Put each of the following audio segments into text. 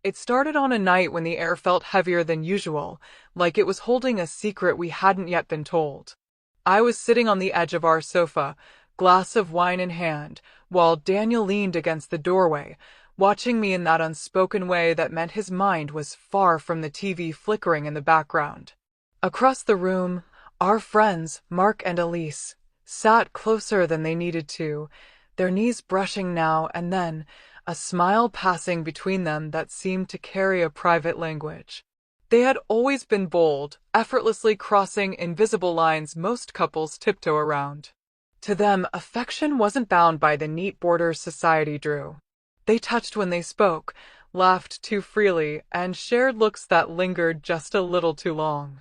It started on a night when the air felt heavier than usual, like it was holding a secret we hadn't yet been told. I was sitting on the edge of our sofa, glass of wine in hand, while Daniel leaned against the doorway, watching me in that unspoken way that meant his mind was far from the TV flickering in the background. Across the room, our friends, Mark and Elise, sat closer than they needed to, their knees brushing now and then, a smile passing between them that seemed to carry a private language. They had always been bold, effortlessly crossing invisible lines most couples tiptoe around. To them, affection wasn't bound by the neat borders society drew. They touched when they spoke, laughed too freely, and shared looks that lingered just a little too long.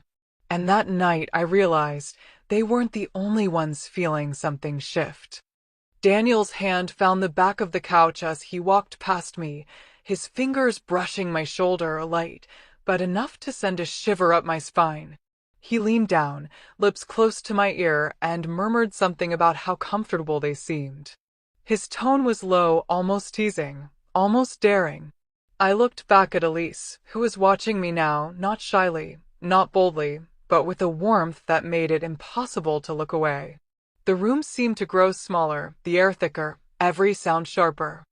And that night I realized they weren't the only ones feeling something shift. Daniel's hand found the back of the couch as he walked past me, his fingers brushing my shoulder light, but enough to send a shiver up my spine. He leaned down, lips close to my ear, and murmured something about how comfortable they seemed. His tone was low, almost teasing, almost daring. I looked back at Elise, who was watching me now, not shyly, not boldly, but with a warmth that made it impossible to look away. The room seemed to grow smaller, the air thicker, every sound sharper.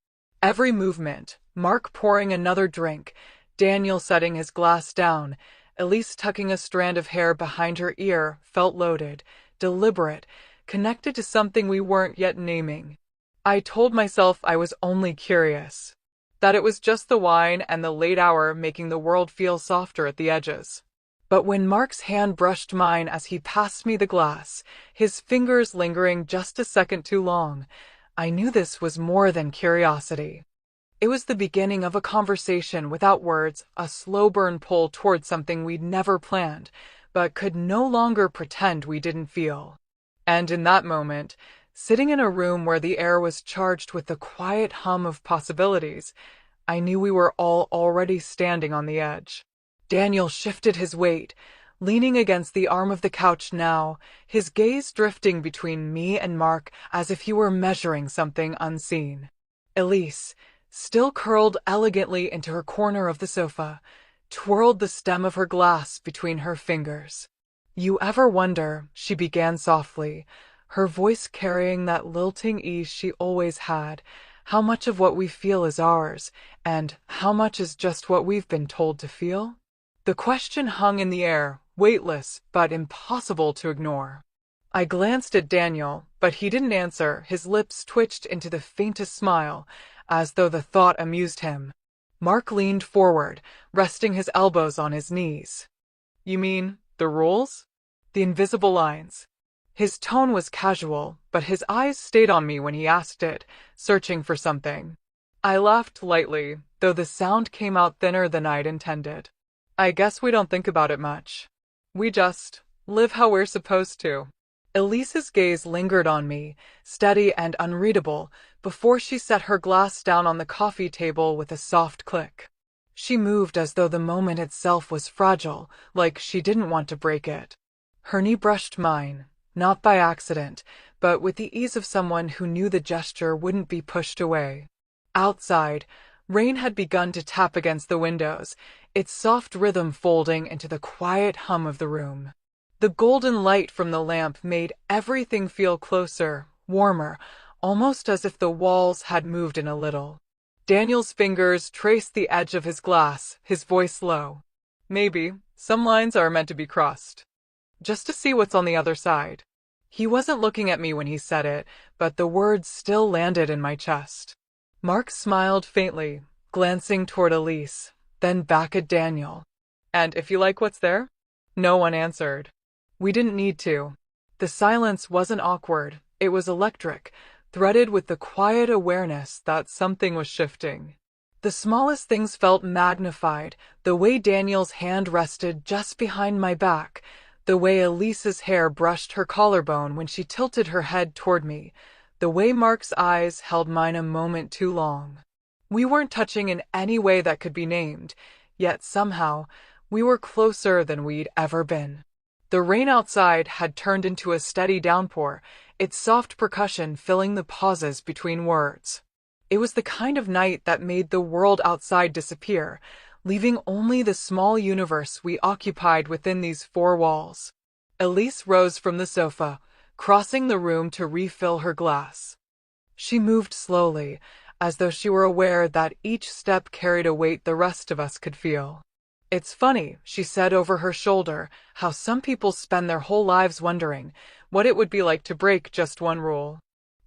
Every movement, Mark pouring another drink, Daniel setting his glass down, Elise tucking a strand of hair behind her ear, felt loaded, deliberate, connected to something we weren't yet naming. I told myself I was only curious, that it was just the wine and the late hour making the world feel softer at the edges. But when Mark's hand brushed mine as he passed me the glass, his fingers lingering just a second too long, I knew this was more than curiosity. It was the beginning of a conversation without words, a slow burn pull toward something we'd never planned, but could no longer pretend we didn't feel. And in that moment, sitting in a room where the air was charged with the quiet hum of possibilities, I knew we were all already standing on the edge. Daniel shifted his weight, leaning against the arm of the couch now, his gaze drifting between me and Mark as if he were measuring something unseen. Elise, still curled elegantly into her corner of the sofa, twirled the stem of her glass between her fingers. "You ever wonder," she began softly, her voice carrying that lilting ease she always had, "how much of what we feel is ours, and how much is just what we've been told to feel?" The question hung in the air, weightless but impossible to ignore. I glanced at Daniel, but he didn't answer. His lips twitched into the faintest smile, as though the thought amused him. Mark leaned forward, resting his elbows on his knees. "You mean, the rules? The invisible lines?" His tone was casual, but his eyes stayed on me when he asked it, searching for something. I laughed lightly, though the sound came out thinner than I'd intended. "I guess we don't think about it much. We just live how we're supposed to." Elise's gaze lingered on me, steady and unreadable, before she set her glass down on the coffee table with a soft click. She moved as though the moment itself was fragile, like she didn't want to break it. Her knee brushed mine, not by accident, but with the ease of someone who knew the gesture wouldn't be pushed away. Outside, rain had begun to tap against the windows, its soft rhythm folding into the quiet hum of the room. The golden light from the lamp made everything feel closer, warmer, almost as if the walls had moved in a little. Daniel's fingers traced the edge of his glass, his voice low. "Maybe some lines are meant to be crossed, just to see what's on the other side." He wasn't looking at me when he said it, but the words still landed in my chest. Mark smiled faintly, glancing toward Elise, then back at Daniel. "And if you like what's there?" No one answered. We didn't need to. The silence wasn't awkward, it was electric, threaded with the quiet awareness that something was shifting. The smallest things felt magnified, the way Daniel's hand rested just behind my back, the way Elise's hair brushed her collarbone when she tilted her head toward me, the way Mark's eyes held mine a moment too long. We weren't touching in any way that could be named, yet somehow we were closer than we'd ever been. The rain outside had turned into a steady downpour, its soft percussion filling the pauses between words. It was the kind of night that made the world outside disappear, leaving only the small universe we occupied within these four walls. Elise rose from the sofa, crossing the room to refill her glass. She moved slowly, as though she were aware that each step carried a weight the rest of us could feel. "It's funny," she said over her shoulder, "how some people spend their whole lives wondering what it would be like to break just one rule."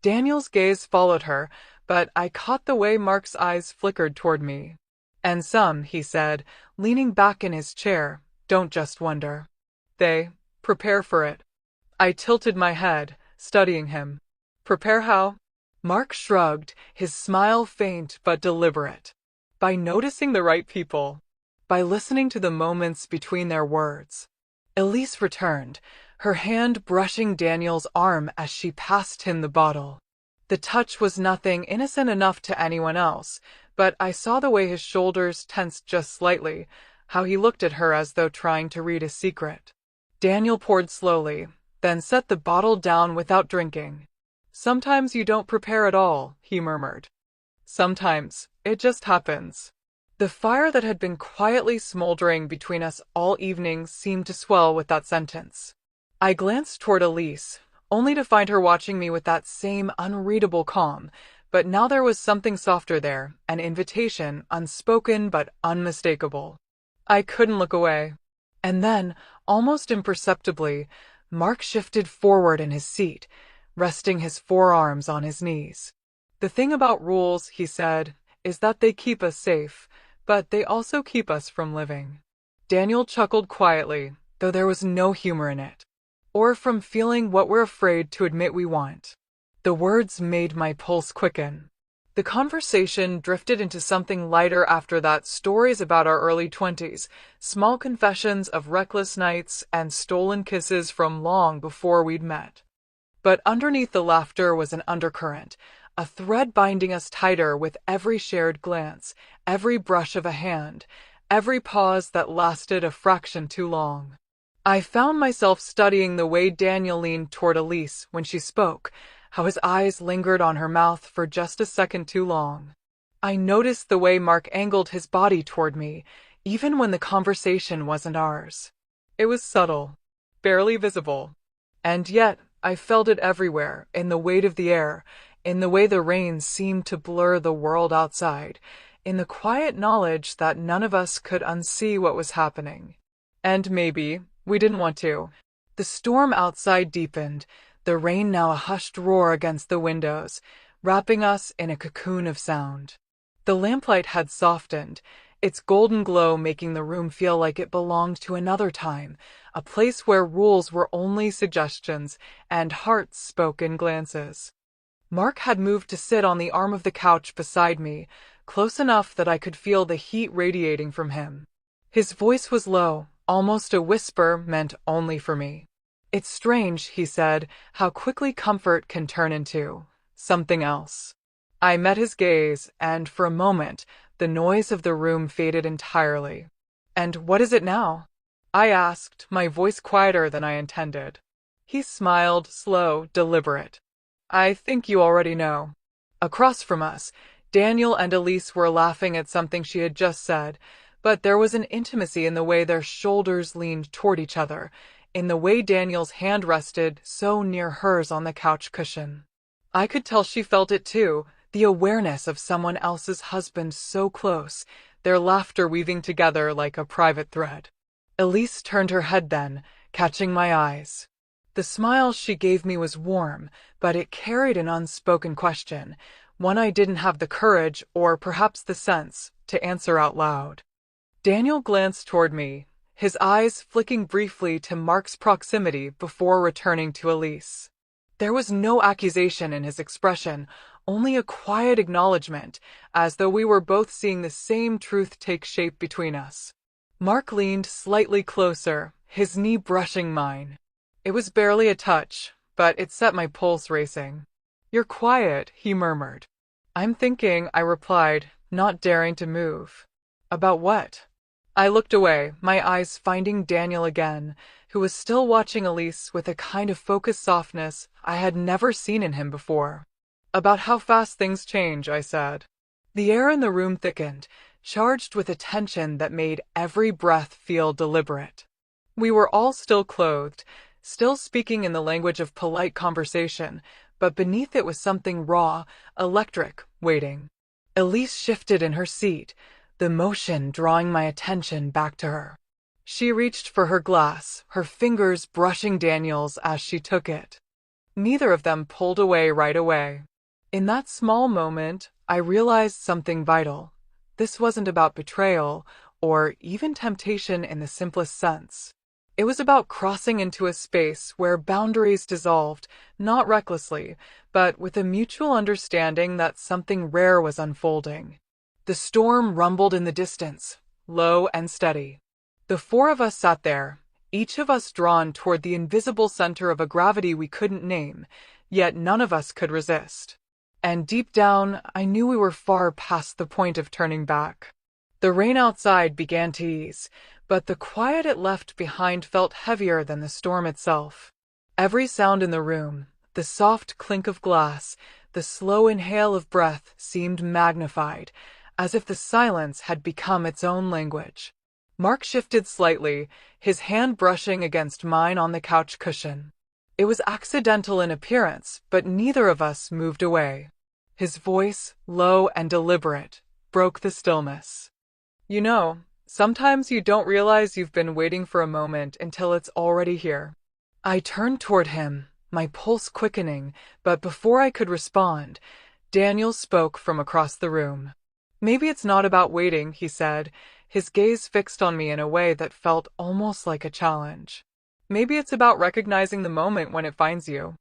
Daniel's gaze followed her, but I caught the way Mark's eyes flickered toward me. "And some," he said, leaning back in his chair, "don't just wonder. They prepare for it." I tilted my head, studying him. "Prepare how?" Mark shrugged, his smile faint but deliberate. "By noticing the right people. By listening to the moments between their words." Elise returned, her hand brushing Daniel's arm as she passed him the bottle. The touch was nothing innocent enough to anyone else, but I saw the way his shoulders tensed just slightly, how he looked at her as though trying to read a secret. Daniel poured slowly, then set the bottle down without drinking. "Sometimes you don't prepare at all," he murmured. "Sometimes it just happens." The fire that had been quietly smoldering between us all evening seemed to swell with that sentence. I glanced toward Elise, only to find her watching me with that same unreadable calm, but now there was something softer there, an invitation, unspoken but unmistakable. I couldn't look away. And then, almost imperceptibly, Mark shifted forward in his seat, resting his forearms on his knees. "The thing about rules," he said, "is that they keep us safe, but they also keep us from living." Daniel chuckled quietly, though there was no humor in it. "Or from feeling what we're afraid to admit we want." The words made my pulse quicken. The conversation drifted into something lighter after that, stories about our early 20s, small confessions of reckless nights, and stolen kisses from long before we'd met. But underneath the laughter was an undercurrent, a thread binding us tighter with every shared glance, every brush of a hand, every pause that lasted a fraction too long. I found myself studying the way Daniel leaned toward Elise when she spoke, how his eyes lingered on her mouth for just a second too long. I noticed the way Mark angled his body toward me, even when the conversation wasn't ours. It was subtle, barely visible, and yet I felt it everywhere, in the weight of the air, in the way the rain seemed to blur the world outside, in the quiet knowledge that none of us could unsee what was happening. And maybe we didn't want to. The storm outside deepened, the rain now a hushed roar against the windows, wrapping us in a cocoon of sound. The lamplight had softened, its golden glow making the room feel like it belonged to another time, a place where rules were only suggestions and hearts spoke in glances. Mark had moved to sit on the arm of the couch beside me, close enough that I could feel the heat radiating from him. His voice was low, almost a whisper meant only for me. "It's strange," he said, "how quickly comfort can turn into something else." I met his gaze, and for a moment, the noise of the room faded entirely. "And what is it now?" I asked, my voice quieter than I intended. He smiled, slow, deliberate. "I think you already know." Across from us, Daniel and Elise were laughing at something she had just said, but there was an intimacy in the way their shoulders leaned toward each other, in the way Daniel's hand rested so near hers on the couch cushion. I could tell she felt it too, the awareness of someone else's husband so close, their laughter weaving together like a private thread. Elise turned her head then, catching my eyes. The smile she gave me was warm, but it carried an unspoken question, one I didn't have the courage, or perhaps the sense, to answer out loud. Daniel glanced toward me, his eyes flicking briefly to Mark's proximity before returning to Elise. There was no accusation in his expression, only a quiet acknowledgement, as though we were both seeing the same truth take shape between us. Mark leaned slightly closer, his knee brushing mine. It was barely a touch, but it set my pulse racing. "You're quiet," he murmured. "I'm thinking," I replied, not daring to move. "About what?" I looked away, my eyes finding Daniel again, who was still watching Elise with a kind of focused softness I had never seen in him before. About how fast things change, I said. The air in the room thickened, charged with a tension that made every breath feel deliberate. We were all still clothed, still speaking in the language of polite conversation, but beneath it was something raw, electric, waiting. Elise shifted in her seat, the motion drawing my attention back to her. She reached for her glass, her fingers brushing Daniel's as she took it. Neither of them pulled away right away. In that small moment, I realized something vital. This wasn't about betrayal, or even temptation in the simplest sense. It was about crossing into a space where boundaries dissolved, not recklessly, but with a mutual understanding that something rare was unfolding. The storm rumbled in the distance, low and steady. The four of us sat there, each of us drawn toward the invisible center of a gravity we couldn't name, yet none of us could resist. And deep down, I knew we were far past the point of turning back. The rain outside began to ease, but the quiet it left behind felt heavier than the storm itself. Every sound in the room, the soft clink of glass, the slow inhale of breath seemed magnified, as if the silence had become its own language. Mark shifted slightly, his hand brushing against mine on the couch cushion. It was accidental in appearance, but neither of us moved away. His voice, low and deliberate, broke the stillness. You know, sometimes you don't realize you've been waiting for a moment until it's already here. I turned toward him, my pulse quickening, but before I could respond, Daniel spoke from across the room. Maybe it's not about waiting, he said, his gaze fixed on me in a way that felt almost like a challenge. Maybe it's about recognizing the moment when it finds you.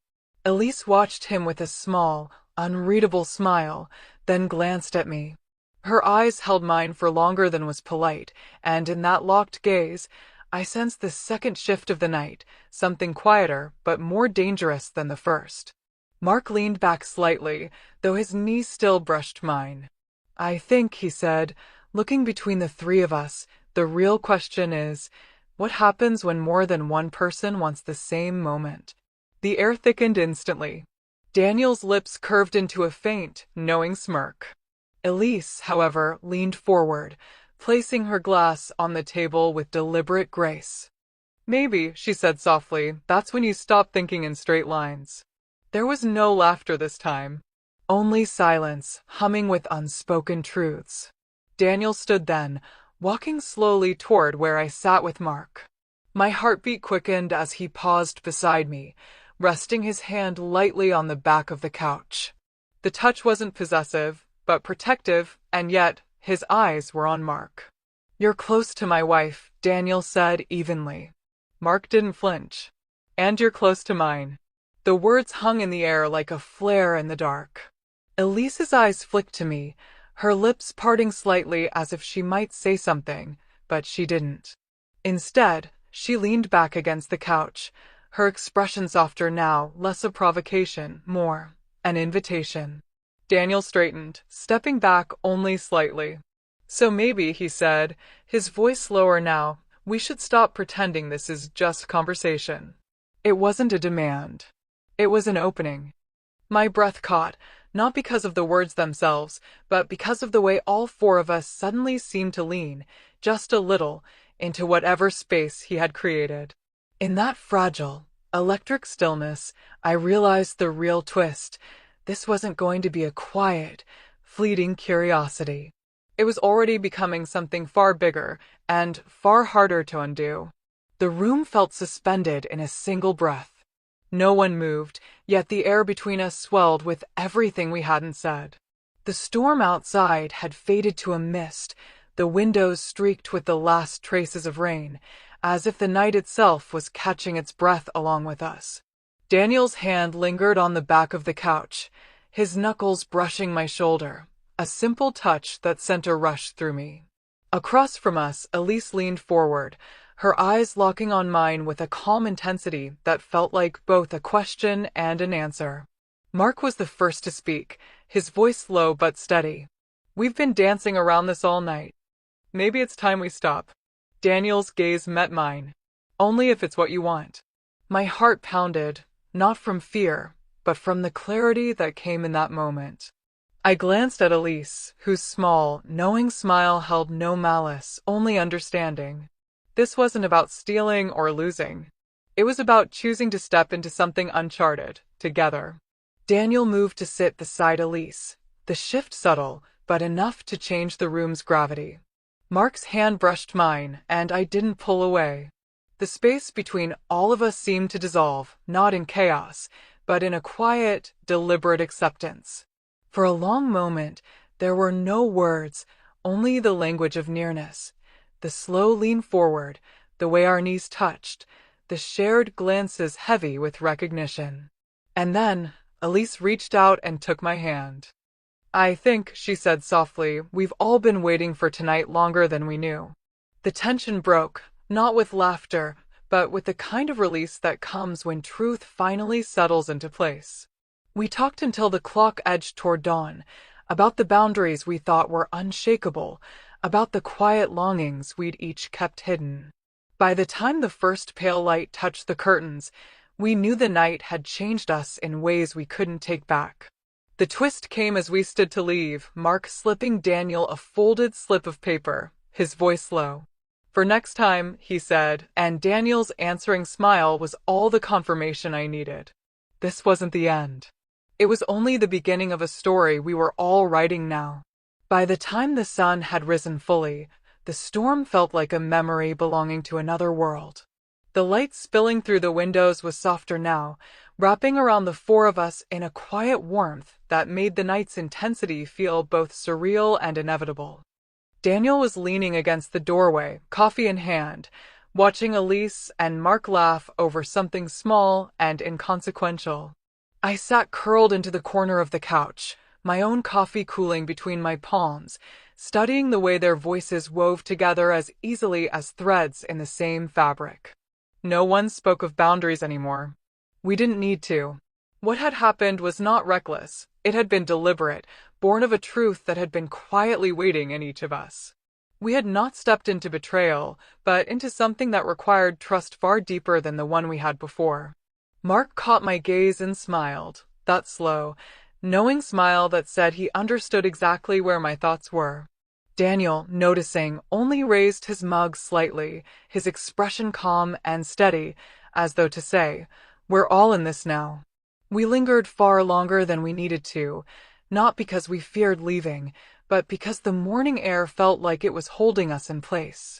Elise watched him with a small, unreadable smile, then glanced at me. Her eyes held mine for longer than was polite, and in that locked gaze, I sensed the second shift of the night, something quieter but more dangerous than the first. Mark leaned back slightly, though his knee still brushed mine. I think, he said, looking between the three of us, the real question is, what happens when more than one person wants the same moment? The air thickened instantly. Daniel's lips curved into a faint, knowing smirk. Elise, however, leaned forward, placing her glass on the table with deliberate grace. Maybe, she said softly, that's when you stop thinking in straight lines. There was no laughter this time. Only silence, humming with unspoken truths. Daniel stood then, walking slowly toward where I sat with Mark. My heartbeat quickened as he paused beside me, resting his hand lightly on the back of the couch. The touch wasn't possessive, but protective, and yet his eyes were on Mark. You're close to my wife, Daniel said evenly. Mark didn't flinch. And you're close to mine. The words hung in the air like a flare in the dark. Elise's eyes flicked to me, her lips parting slightly as if she might say something, but she didn't. Instead, she leaned back against the couch, her expression softer now, less a provocation, more an invitation. Daniel straightened, stepping back only slightly. So maybe, he said, his voice slower now, we should stop pretending this is just conversation. It wasn't a demand. It was an opening. My breath caught, not because of the words themselves, but because of the way all four of us suddenly seemed to lean, just a little, into whatever space he had created. In that fragile, electric stillness, I realized the real twist. This wasn't going to be a quiet, fleeting curiosity. It was already becoming something far bigger and far harder to undo. The room felt suspended in a single breath. No one moved, yet the air between us swelled with everything we hadn't said. The storm outside had faded to a mist, the windows streaked with the last traces of rain, as if the night itself was catching its breath along with us. Daniel's hand lingered on the back of the couch, his knuckles brushing my shoulder, a simple touch that sent a rush through me. Across from us, Elise leaned forward, her eyes locking on mine with a calm intensity that felt like both a question and an answer. Mark was the first to speak, his voice low but steady. We've been dancing around this all night. Maybe it's time we stop. Daniel's gaze met mine. Only if it's what you want. My heart pounded, not from fear, but from the clarity that came in that moment. I glanced at Elise, whose small, knowing smile held no malice, only understanding. This wasn't about stealing or losing. It was about choosing to step into something uncharted, together. Daniel moved to sit beside Elise, the shift subtle, but enough to change the room's gravity. Mark's hand brushed mine, and I didn't pull away. The space between all of us seemed to dissolve, not in chaos, but in a quiet, deliberate acceptance. For a long moment, there were no words, only the language of nearness. The slow lean forward, the way our knees touched, the shared glances heavy with recognition. And then, Elise reached out and took my hand. "I think," she said softly, "we've all been waiting for tonight longer than we knew." The tension broke, not with laughter, but with the kind of release that comes when truth finally settles into place. We talked until the clock edged toward dawn, about the boundaries we thought were unshakable, about the quiet longings we'd each kept hidden. By the time the first pale light touched the curtains, we knew the night had changed us in ways we couldn't take back. The twist came as we stood to leave, Mark slipping Daniel a folded slip of paper, his voice low. "For next time," he said, and Daniel's answering smile was all the confirmation I needed. This wasn't the end. It was only the beginning of a story we were all writing now. By the time the sun had risen fully, the storm felt like a memory belonging to another world. The light spilling through the windows was softer now, wrapping around the four of us in a quiet warmth that made the night's intensity feel both surreal and inevitable. Daniel was leaning against the doorway, coffee in hand, watching Elise and Mark laugh over something small and inconsequential. I sat curled into the corner of the couch, my own coffee cooling between my palms, studying the way their voices wove together as easily as threads in the same fabric. No one spoke of boundaries anymore. We didn't need to. What had happened was not reckless. It had been deliberate, born of a truth that had been quietly waiting in each of us. We had not stepped into betrayal, but into something that required trust far deeper than the one we had before. Mark caught my gaze and smiled, that slow, knowing smile that said he understood exactly where my thoughts were. Daniel, noticing, only raised his mug slightly, his expression calm and steady, as though to say, "We're all in this now." We lingered far longer than we needed to, not because we feared leaving, but because the morning air felt like it was holding us in place.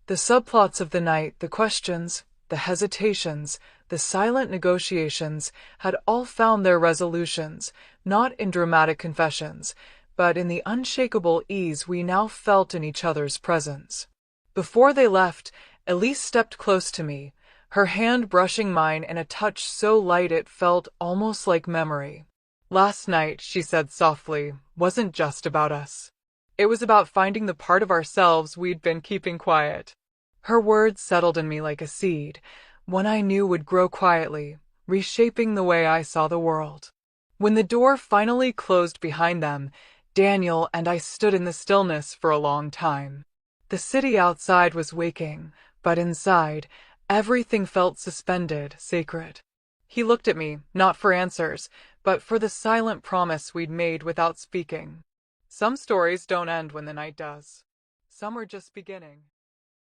The subplots of the night, the questions, the hesitations, the silent negotiations, had all found their resolutions, not in dramatic confessions, but in the unshakable ease we now felt in each other's presence. Before they left, Elise stepped close to me, her hand brushing mine in a touch so light it felt almost like memory. "Last night," she said softly, "wasn't just about us. It was about finding the part of ourselves we'd been keeping quiet." Her words settled in me like a seed, one I knew would grow quietly, reshaping the way I saw the world. When the door finally closed behind them, Daniel and I stood in the stillness for a long time. The city outside was waking, but inside, everything felt suspended, sacred. He looked at me, not for answers, but for the silent promise we'd made without speaking. Some stories don't end when the night does. Some are just beginning.